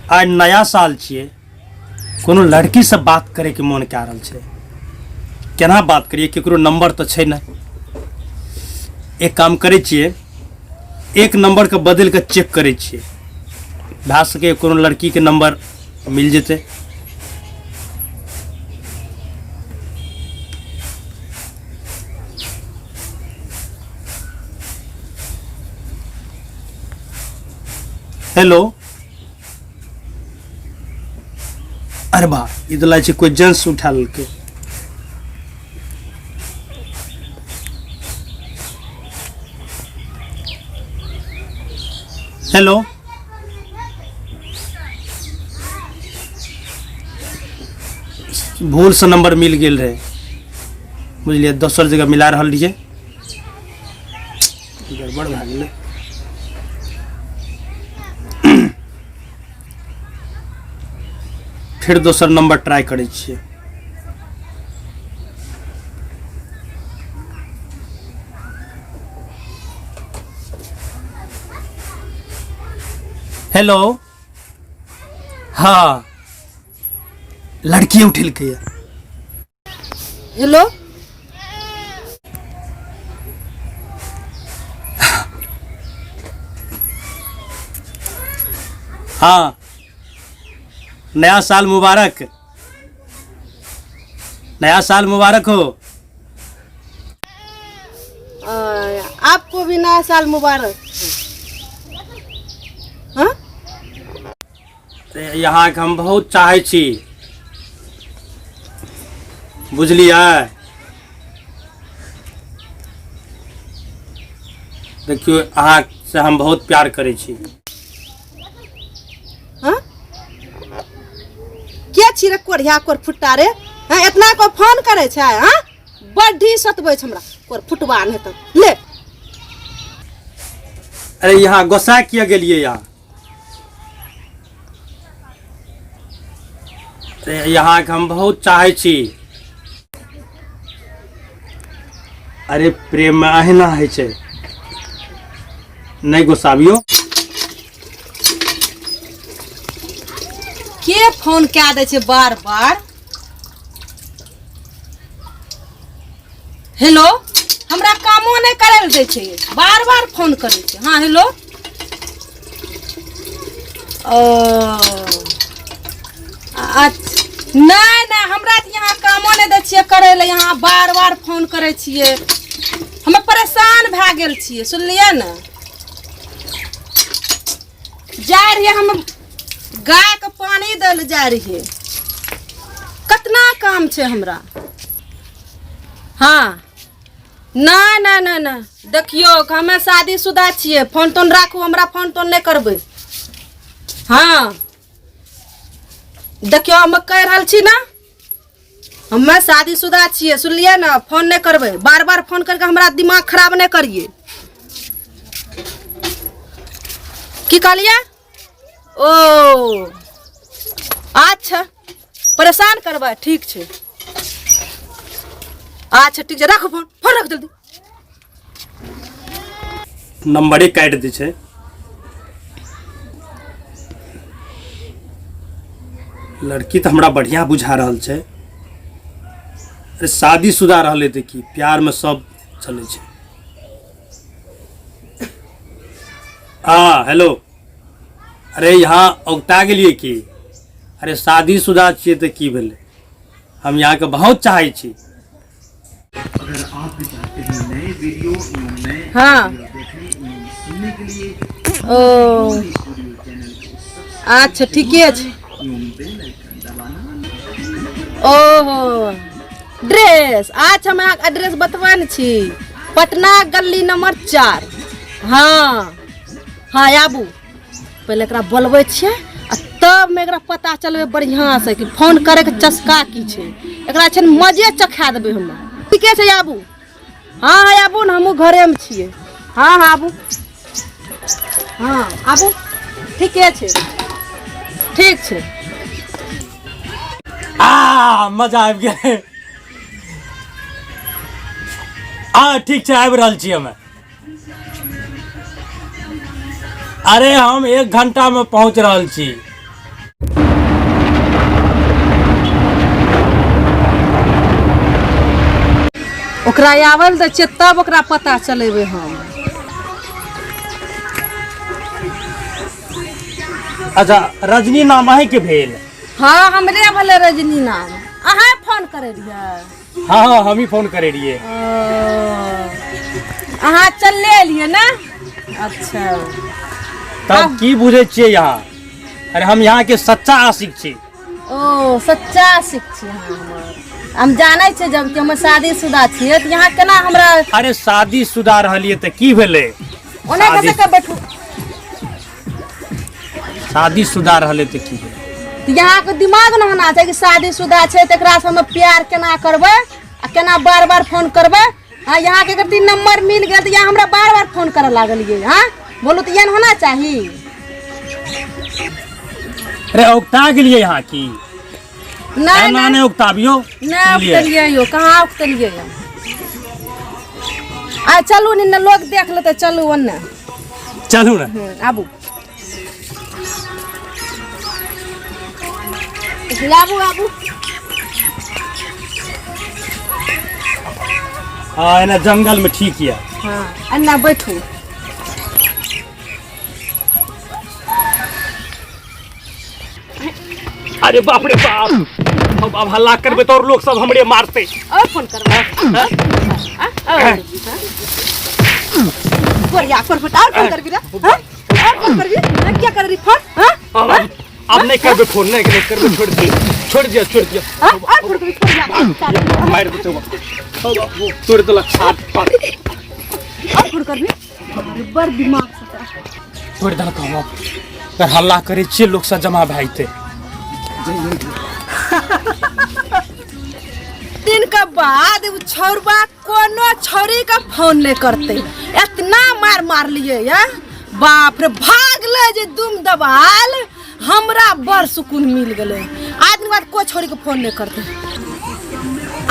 आज नया साल छिए, कोनो लड़की से बात करे के मन कए रहल छै। केना बात करिए, केकरो नंबर तो छै नहीं। एक काम करे छिए, एक नंबर के बदल के चेक करे छिए, भए सके कोनो लड़की के नंबर मिल जेते। हेलो, अरे बा ई तो लागे छै कोई जेंट्स उठा लेलकै। हेलो, भूल से नंबर मिल गेल रहे, बुझलिए, दोसर जगह मिला रहल रहिए, गड़बड़ भए गेलै। फिर दोसर नंबर ट्राई करे छिए। हेलो, हाँ, लड़की उठेलकै। हेलो, हाँ, नया साल मुबारक, नया साल मुबारक हो। आपको भी नया साल मुबारक। हाँ? यहाँ के हम बहुत चाहे छी, बुझलिए। देखियो, अहाँ से हम बहुत प्यार करे छी। हाँ? क्या छिरे कोढ़िया कोर फुट्टा रे? हाँ, इतना को फोन करे छै? हाँ, बड्ढी सतबै छै हमरा, कोर फुटबा नहीं तो ले। अरे यहाँ गोसा किया गेलिए यहाँ? यहाँ के हम बहुत चाहे छी। अरे प्रेम में अहिना है छै, नहीं गोसाबियो। के फोन क्या दे छे बार बार? हेलो, हमरा कामो नहीं करे दे छे, बार बार फोन करे छे। हाँ हेलो, अच्छा, नहीं नहीं, हमरा तो यहाँ कामो नहीं दे छिए करे ले, यहाँ बार बार फोन करे छिए, हम परेशान भए गेल छिए, सुनलिए ना। जा रहिए हम गाय के पानी दल जा रही है, कितना काम छे हमरा। हाँ, नहीं नहीं नहीं नहीं, देखियो हमें शादीशुदा छिए, फोन तोन राखू, हमरा फोन तोन नहीं करबे। हाँ, देखियो हम कह रहल छी ना, हमें शादीशुदा छिए, सुनलिए ना, फोन नहीं करबे, बार बार फोन करके हमरा दिमाग खराब नहीं करिए। की कहलिए? ओ अच्छा, परेशान करबा, ठीक छे। अच्छा ठीक है, रखो फोन, फोन रख जल्दी। नंबरे काट दी छे। लड़की तो हमरा बढ़िया बुझा रहल छे। अरे शादीशुदा रहले तो की, प्यार में सब चले छे। हाँ हेलो, अरे यहाँ औगता गेलिए की? अरे शादीशुदा छिए तो की भेले, हम यहाँ के बहुत चाहे छी। अगर आप भी चाहते हैं नए वीडियो एवं नए हाँ, देखने एवं सुनने के लिए ओ अच्छा ठीक है। एवं बेल आइकन दबाना। ओहो, ड्रेस, आज हम अहाँके एड्रेस बतबन छी, पटना गली नंबर 4। हाँ हाँ, आबू, पहले एकरा बोलबै छियै, आ तब में एकरा पता चलबे बढ़िया से कि फोन करे के चस्का की छे, एकरा छे मजे चखा देबे हम। ठीके छे, आबू। हाँ हाँ, आबू न, हमहूँ घरे में छियै। हाँ हाँ आबू, हाँ आबू, ठीके छे, ठीक छे। मजा आबि गेल। ठीक छे, आबि रहल छी हमें। अरे हम 1 घंटा में पहुंच रहल छी। ओकरा आवल दै छियै तब ओकरा पता चलेबै हम। अच्छा रजनी नाम अहीं के भेल? हाँ हमरे भले रजनी नाम। अहाँ फोन करे रहियै? हाँ हाँ हम ही फोन करे रहिए। अहाँ चलले एलियै ना? अच्छा तब की बुझे छियै यहाँ? अरे हम यहाँ के सच्चा आशिक छी। ओ सच्चा आशिक छी हमर। हम जानै छियै जब कि हम शादीशुदा छियै तऽ यहाँ केना हमरा। अरे शादीशुदा रहलिए तऽ की भेलै? ओने कसे के बैठू। शादीशुदा रहले तऽ की भेलै? यहाँ के दिमाग न होना चाहिए कि शादीशुदा छै तऽ एकरा से हम प्यार केना करबै आ केना बार बार फोन करबै। हाँ यहाँ के अगर नंबर मिल गया तो यहाँ हमरा बार बार फोन करे लागलिए। हाँ बोलू तो ये होना चाहिए। अरे उगता गेलिए यहाँ की? नहीं नहीं उगताबियो नहीं उगतलिए यो। कहाँ उगतलिए यो? आ चलू निन्ने लोग देख लेते। चलू ओन्ने चलू ना। आबू आबू आबू। हाँ एना जंगल में ठीक है। हाँ अन्ना बैठू। अरे बाप रे बाप, अब हल्ला करबे तो और लोग सब हमरे मारते। और फोन करबे कोरिया कर फट और फोन करबी रे। हां और फोन करबी मैं क्या कर रही फोन? हां अब नहीं करबे फोन, नहीं करबे, छोड़ दिया। हां और फोन करबी कोरिया मार देते हो तोड़ दला छाट फाट। और फोन करबी बड़ दिमाग से तोड़ दला कहबो तर हल्ला करे छी लोग सब जमा भाईते। दिन के बाद उ छौरबा कोनो छौरी का फोन ले करते इतना मार लिए या बाप रे। भाग ले जे दुम दबाल हमरा बड़ सुकून मिल गेले। आज के बाद कोई छौरी के फोन नहीं करते।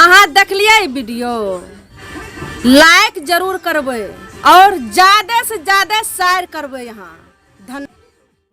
अहाँ देखलिए वीडियो लाइक जरूर करबे और ज्यादा से ज्यादा शेयर करबे। यहाँ धन्यवाद।